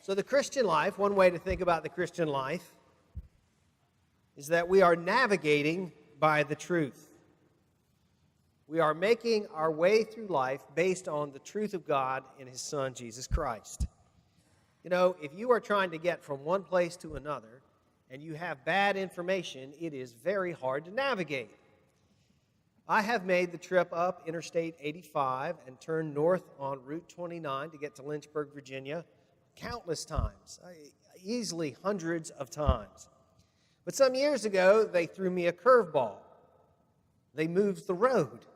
So the Christian life, one way to think about the Christian life is that we are navigating by the truth. We are making our way through life based on the truth of God in His Son, Jesus Christ. You know, if you are trying to get from one place to another and you have bad information, it is very hard to navigate. I have made the trip up Interstate 85 and turned north on Route 29 to get to Lynchburg, Virginia, countless times, easily hundreds of times. But some years ago, they threw me a curveball. They moved the road.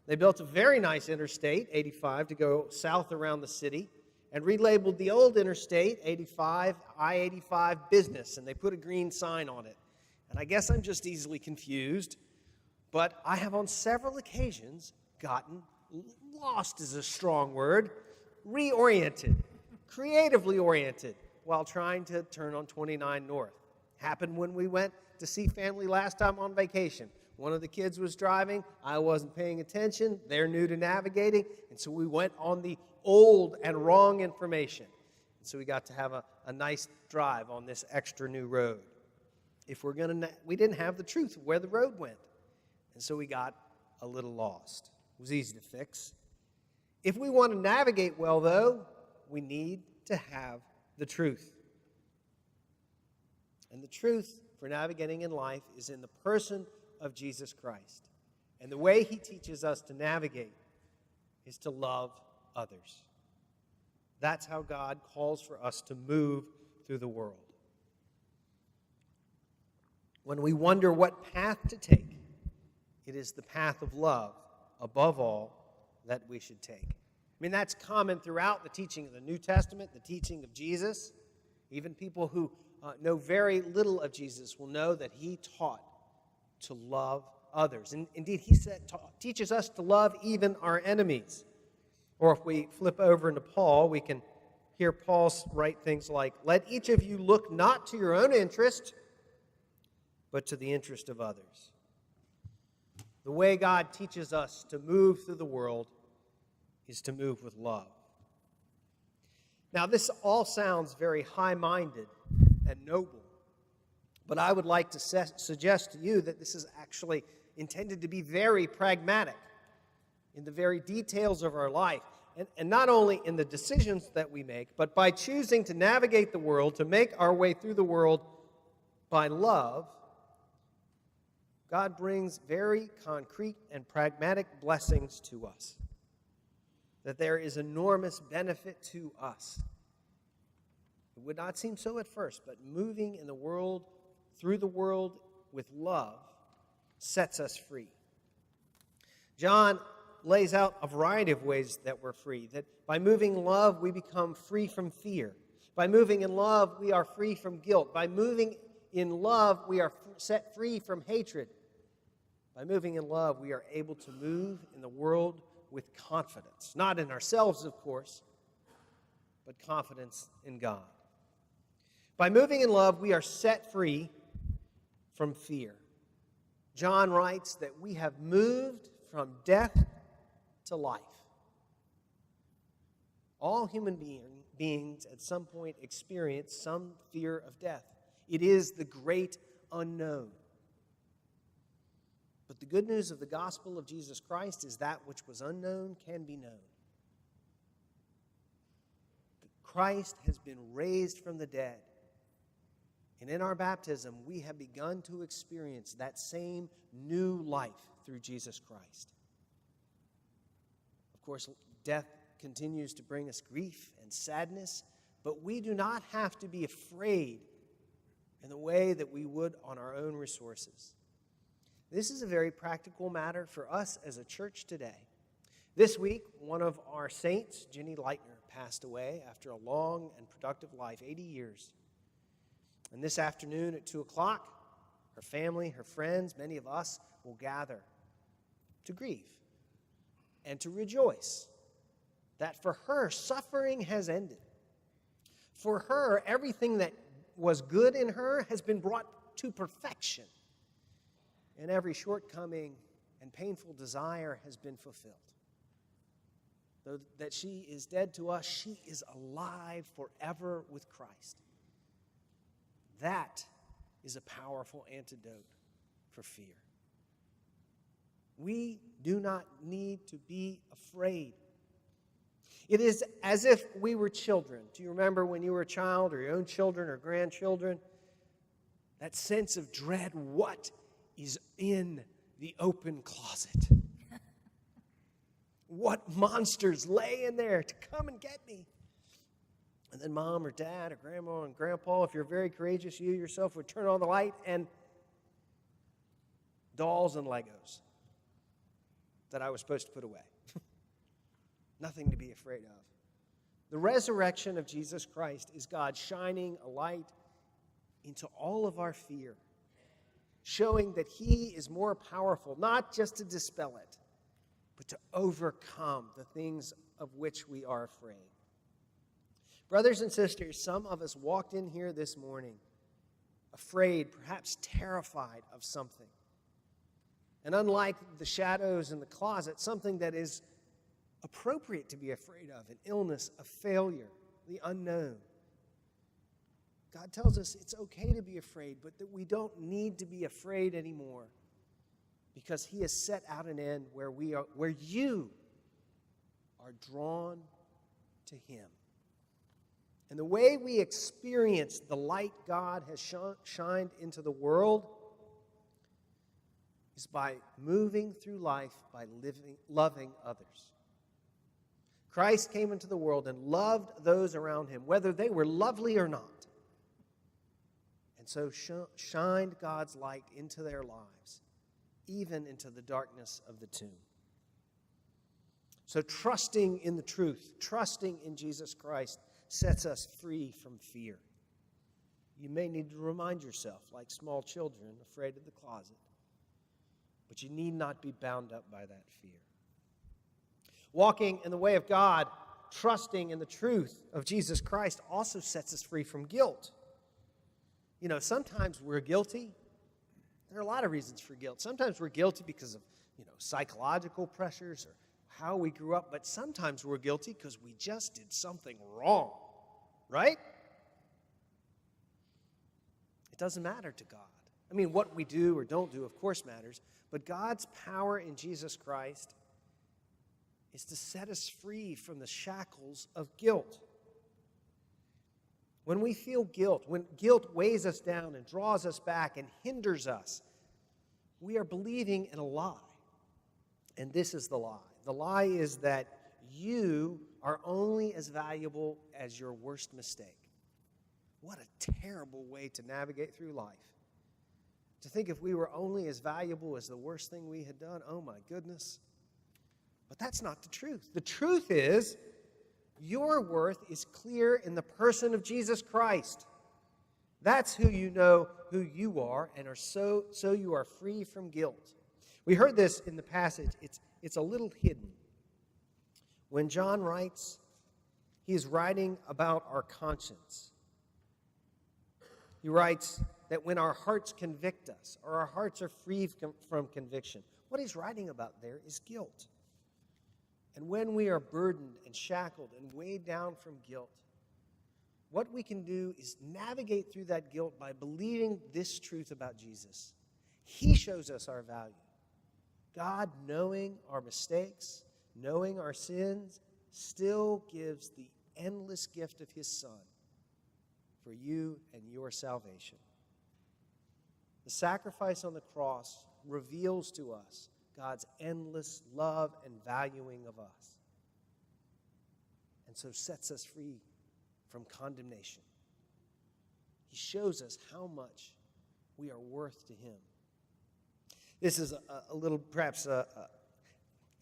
They built a very nice Interstate 85 to go south around the city and relabeled the old Interstate 85 I-85 Business, and they put a green sign on it. And I guess I'm just easily confused, but I have on several occasions gotten lost is a strong word, reoriented, creatively oriented, while trying to turn on 29 North. Happened when we went to see family last time on vacation. One of the kids was driving. I wasn't paying attention. They're new to navigating. And so we went on the old and wrong information. And so we got to have a nice drive on this extra new road. We didn't have the truth of where the road went. And so we got a little lost. It was easy to fix. If we want to navigate well, though, we need to have the truth. And the truth for navigating in life is in the person of Jesus Christ. And the way He teaches us to navigate is to love others. That's how God calls for us to move through the world. When we wonder what path to take, it is the path of love, above all, that we should take. I mean, that's common throughout the teaching of the New Testament, the teaching of Jesus. Even people who know very little of Jesus will know that He taught to love others. And indeed, He teaches us to love even our enemies. Or if we flip over into Paul, we can hear Paul write things like, "Let each of you look not to your own interest, but to the interest of others." The way God teaches us to move through the world is to move with love. Now, this all sounds very high-minded and noble, but I would like to suggest to you that this is actually intended to be very pragmatic in the very details of our life, and not only in the decisions that we make, but by choosing to navigate the world, to make our way through the world by love. God brings very concrete and pragmatic blessings to us, that there is enormous benefit to us. It would not seem so at first, but moving in the world, through the world with love, sets us free. John lays out a variety of ways that we're free, that by moving in love, we become free from fear. By moving in love, we are free from guilt. By moving in love, we are set free from hatred. By moving in love, we are able to move in the world with confidence. Not in ourselves, of course, but confidence in God. By moving in love, we are set free from fear. John writes that we have moved from death to life. All human beings at some point experience some fear of death. It is the great unknown. But the good news of the gospel of Jesus Christ is that which was unknown can be known. Christ has been raised from the dead. And in our baptism, we have begun to experience that same new life through Jesus Christ. Of course, death continues to bring us grief and sadness, but we do not have to be afraid in the way that we would on our own resources. This is a very practical matter for us as a church today. This week, one of our saints, Jenny Leitner, passed away after a long and productive life, 80 years. And this afternoon at 2 o'clock, her family, her friends, many of us will gather to grieve and to rejoice that for her, suffering has ended. For her, everything that was good in her has been brought to perfection. And every shortcoming and painful desire has been fulfilled. though that she is dead to us, she is alive forever with Christ. That is a powerful antidote for fear. We do not need to be afraid. It is as if we were children. Do you remember when you were a child, or your own children or grandchildren? That sense of dread. What is in the open closet? What monsters lay in there to come and get me? And then mom or dad or grandma and grandpa, if you're very courageous, you yourself would turn on the light and dolls and Legos that I was supposed to put away. Nothing to be afraid of. The resurrection of Jesus Christ is God shining a light into all of our fear, showing that He is more powerful, not just to dispel it, but to overcome the things of which we are afraid. Brothers and sisters, some of us walked in here this morning afraid, perhaps terrified of something. And unlike the shadows in the closet, something that is appropriate to be afraid of, an illness, a failure, the unknown. God tells us it's okay to be afraid, but that we don't need to be afraid anymore, because He has set out an end where you are drawn to Him. And the way we experience the light God has shined into the world is by moving through life by loving others. Christ came into the world and loved those around Him, whether they were lovely or not. And so shined God's light into their lives, even into the darkness of the tomb. So trusting in the truth, trusting in Jesus Christ, sets us free from fear. You may need to remind yourself, like small children afraid of the closet, but you need not be bound up by that fear. Walking in the way of God, trusting in the truth of Jesus Christ, also sets us free from guilt. You know, sometimes we're guilty. There are a lot of reasons for guilt. Sometimes we're guilty because of, psychological pressures or how we grew up, but sometimes we're guilty because we just did something wrong, right? It doesn't matter to God. I mean, what we do or don't do, of course, matters, but God's power in Jesus Christ is to set us free from the shackles of guilt. When we feel guilt, when guilt weighs us down and draws us back and hinders us, we are believing in a lie. And this is the lie. The lie is that you are only as valuable as your worst mistake. What a terrible way to navigate through life. To think if we were only as valuable as the worst thing we had done, oh my goodness. But that's not the truth. The truth is, your worth is clear in the person of Jesus Christ. That's who you know who you are, and are so you are free from guilt. We heard this in the passage. It's a little hidden. When John writes, he's writing about our conscience. He writes that when our hearts convict us, or our hearts are free from conviction, what he's writing about there is guilt. And when we are burdened and shackled and weighed down from guilt, what we can do is navigate through that guilt by believing this truth about Jesus. He shows us our value. God, knowing our mistakes, knowing our sins, still gives the endless gift of His Son for you and your salvation. The sacrifice on the cross reveals to us God's endless love and valuing of us, and so sets us free from condemnation. He shows us how much we are worth to Him. This is a little, perhaps,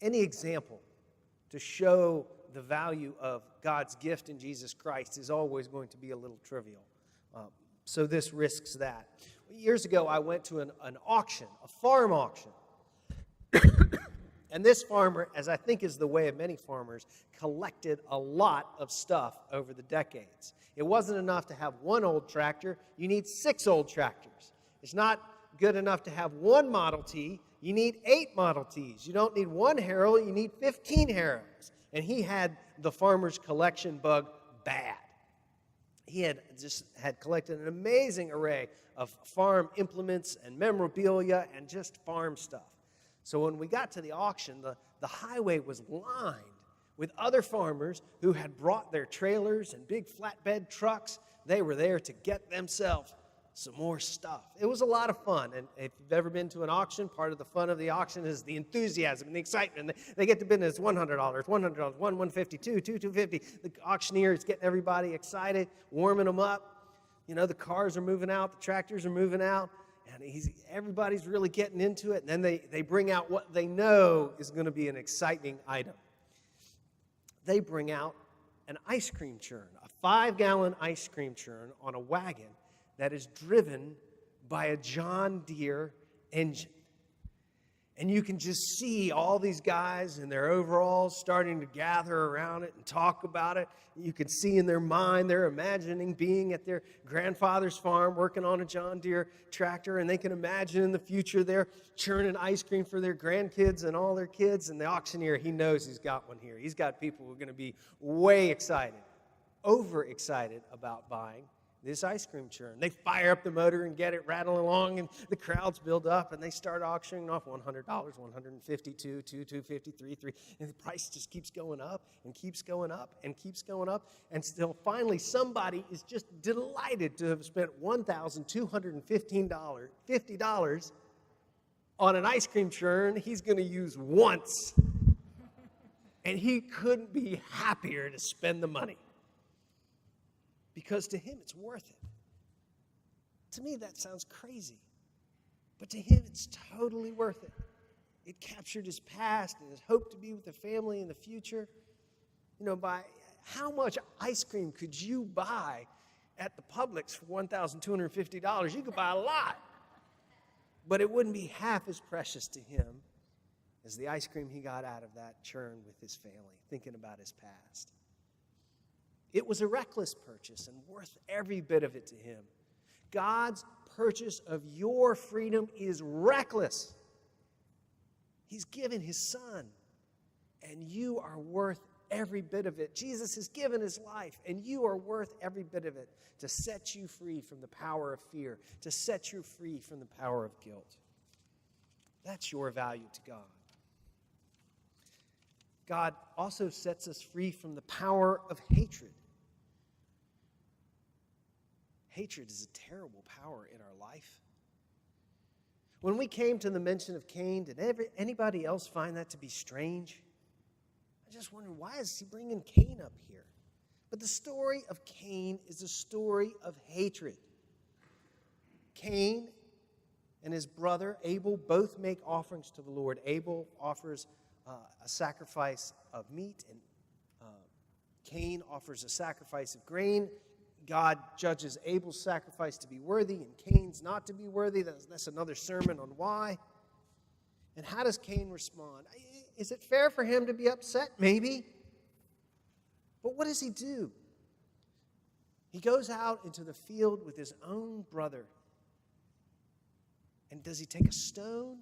any example to show the value of God's gift in Jesus Christ is always going to be a little trivial. So this risks that. Years ago, I went to an auction, a farm auction. And this farmer, as I think is the way of many farmers, collected a lot of stuff over the decades. It wasn't enough to have one old tractor. You need 6 old tractors. It's not good enough to have one Model T. You need 8 Model Ts. You don't need one Harrow. You need 15 Harrows. And he had the farmer's collection bug bad. He had collected an amazing array of farm implements and memorabilia and just farm stuff. So when we got to the auction, the highway was lined with other farmers who had brought their trailers and big flatbed trucks. They were there to get themselves some more stuff. It was a lot of fun. And if you've ever been to an auction, part of the fun of the auction is the enthusiasm and the excitement. They get to bid as $100, $100, $150, $250. The auctioneer is getting everybody excited, warming them up. You know, the cars are moving out, the tractors are moving out, and everybody's really getting into it. And then they bring out what they know is going to be an exciting item. They bring out an ice cream churn, a 5-gallon ice cream churn on a wagon that is driven by a John Deere engine. And you can just see all these guys in their overalls starting to gather around it and talk about it. You can see in their mind, they're imagining being at their grandfather's farm working on a John Deere tractor, and they can imagine in the future they're churning ice cream for their grandkids and all their kids. And the auctioneer, he knows he's got one here. He's got people who are going to be way excited, overexcited about buying this ice cream churn. They fire up the motor and get it rattling along, and the crowds build up, and they start auctioning off $100, $152, $250, $300, and the price just keeps going up and keeps going up and keeps going up, and still finally somebody is just delighted to have spent $1,250 on an ice cream churn he's going to use once, and he couldn't be happier to spend the money. Because to him, it's worth it. To me, that sounds crazy. But to him, it's totally worth it. It captured his past and his hope to be with the family in the future. You know, by how much ice cream could you buy at the Publix for $1,250? You could buy a lot. But it wouldn't be half as precious to him as the ice cream he got out of that churn with his family, thinking about his past. It was a reckless purchase and worth every bit of it to him. God's purchase of your freedom is reckless. He's given his son, and you are worth every bit of it. Jesus has given his life, and you are worth every bit of it to set you free from the power of fear, to set you free from the power of guilt. That's your value to God. God also sets us free from the power of hatred. Hatred is a terrible power in our life. When we came to the mention of Cain, did anybody else find that to be strange? I just wondered, why is he bringing Cain up here? But the story of Cain is a story of hatred. Cain and his brother Abel both make offerings to the Lord. Abel offers a sacrifice of meat, and Cain offers a sacrifice of grain. God judges Abel's sacrifice to be worthy and Cain's not to be worthy. That's another sermon on why. And how does Cain respond? Is it fair for him to be upset? Maybe. But what does he do? He goes out into the field with his own brother. And does he take a stone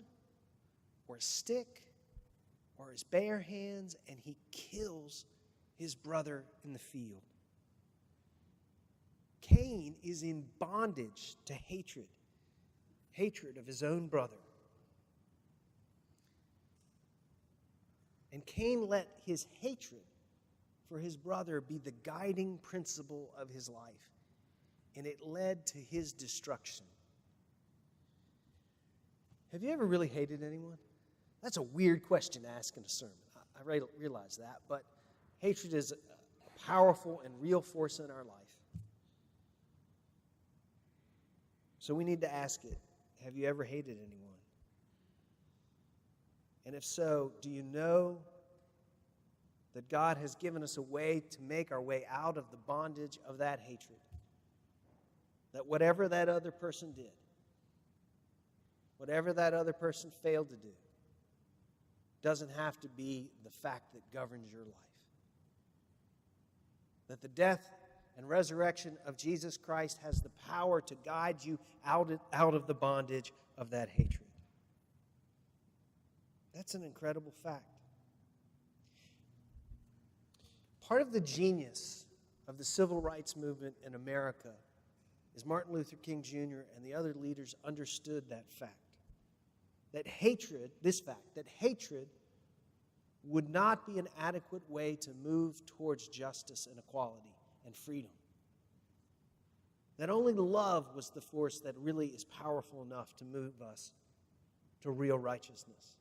or a stick or his bare hands, and he kills his brother in the field? Cain is in bondage to hatred of his own brother. And Cain let his hatred for his brother be the guiding principle of his life, and it led to his destruction. Have you ever really hated anyone? That's a weird question to ask in a sermon. I realize that, but hatred is a powerful and real force in our life. So we need to ask it, have you ever hated anyone? And if so, do you know that God has given us a way to make our way out of the bondage of that hatred? That whatever that other person did, whatever that other person failed to do, doesn't have to be the fact that governs your life. That the death and resurrection of Jesus Christ has the power to guide you out of the bondage of that hatred. That's an incredible fact. Part of the genius of the civil rights movement in America is Martin Luther King Jr. and the other leaders understood that fact. That hatred would not be an adequate way to move towards justice and equality and freedom. That only love was the force that really is powerful enough to move us to real righteousness,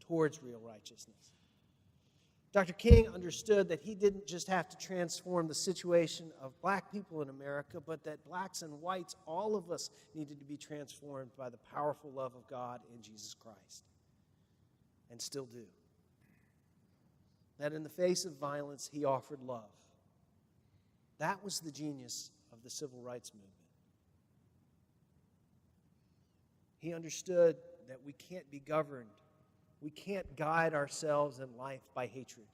towards real righteousness. Dr. King understood that he didn't just have to transform the situation of black people in America, but that blacks and whites, all of us, needed to be transformed by the powerful love of God in Jesus Christ, and still do. That in the face of violence, he offered love. That was the genius of the civil rights movement. He understood that we can't be governed, we can't guide ourselves in life by hatred,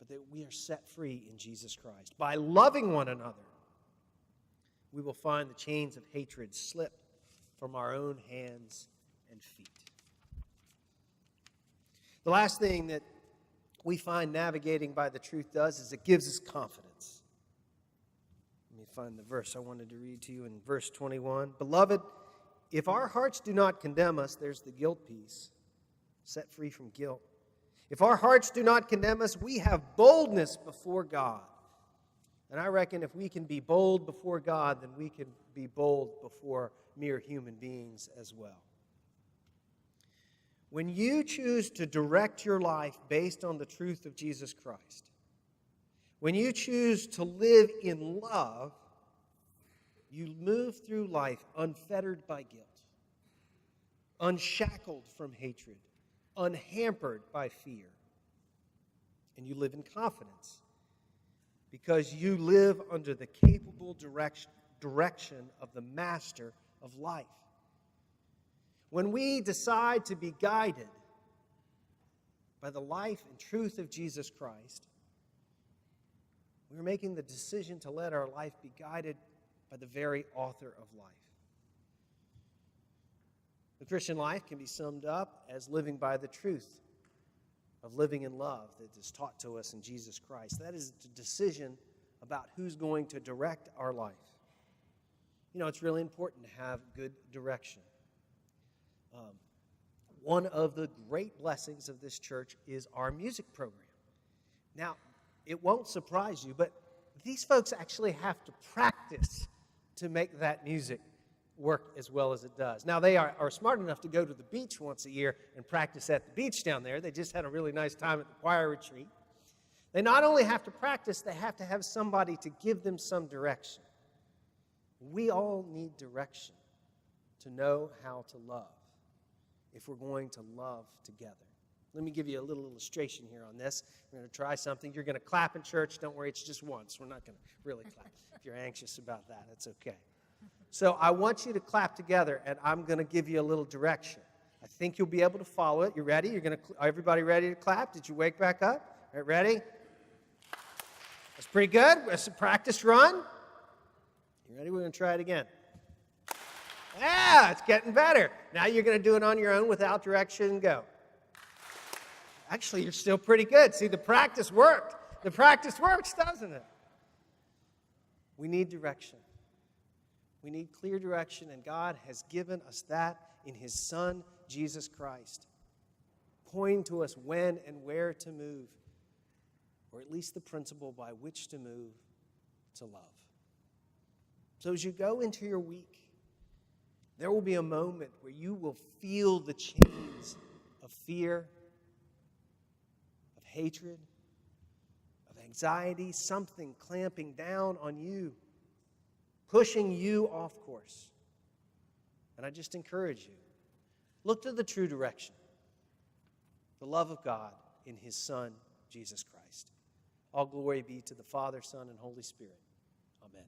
but that we are set free in Jesus Christ. By loving one another, we will find the chains of hatred slip from our own hands and feet. The last thing that we find navigating by the truth does is it gives us confidence. Let me find the verse I wanted to read to you in verse 21. Beloved, if our hearts do not condemn us, there's the guilt piece, set free from guilt. If our hearts do not condemn us, we have boldness before God. And I reckon if we can be bold before God, then we can be bold before mere human beings as well. When you choose to direct your life based on the truth of Jesus Christ, when you choose to live in love, you move through life unfettered by guilt, unshackled from hatred, unhampered by fear. And you live in confidence because you live under the capable direction of the master of life. When we decide to be guided by the life and truth of Jesus Christ, we're making the decision to let our life be guided by the very author of life. The Christian life can be summed up as living by the truth of living in love that is taught to us in Jesus Christ. That is the decision about who's going to direct our life. You know, it's really important to have good direction. One of the great blessings of this church is our music program. Now, it won't surprise you, but these folks actually have to practice to make that music work as well as it does. Now, they are smart enough to go to the beach once a year and practice at the beach down there. They just had a really nice time at the choir retreat. They not only have to practice, they have to have somebody to give them some direction. We all need direction to know how to love if we're going to love together. Let me give you a little illustration here on this. We're going to try something. You're going to clap in church. Don't worry, it's just once. We're not going to really clap. If you're anxious about that, it's okay. So I want you to clap together, and I'm going to give you a little direction. I think you'll be able to follow it. You ready? Everybody ready to clap? Did you wake back up? All right, ready? That's pretty good. That's a practice run. You ready? We're going to try it again. Yeah, it's getting better. Now you're going to do it on your own without direction. Go. Actually, you're still pretty good. See, the practice worked. The practice works, doesn't it? We need direction. We need clear direction, and God has given us that in His Son, Jesus Christ, pointing to us when and where to move, or at least the principle by which to move to love. So as you go into your week, there will be a moment where you will feel the chains of fear, of hatred, of anxiety, something clamping down on you, pushing you off course. And I just encourage you, look to the true direction, the love of God in His Son, Jesus Christ. All glory be to the Father, Son, and Holy Spirit. Amen.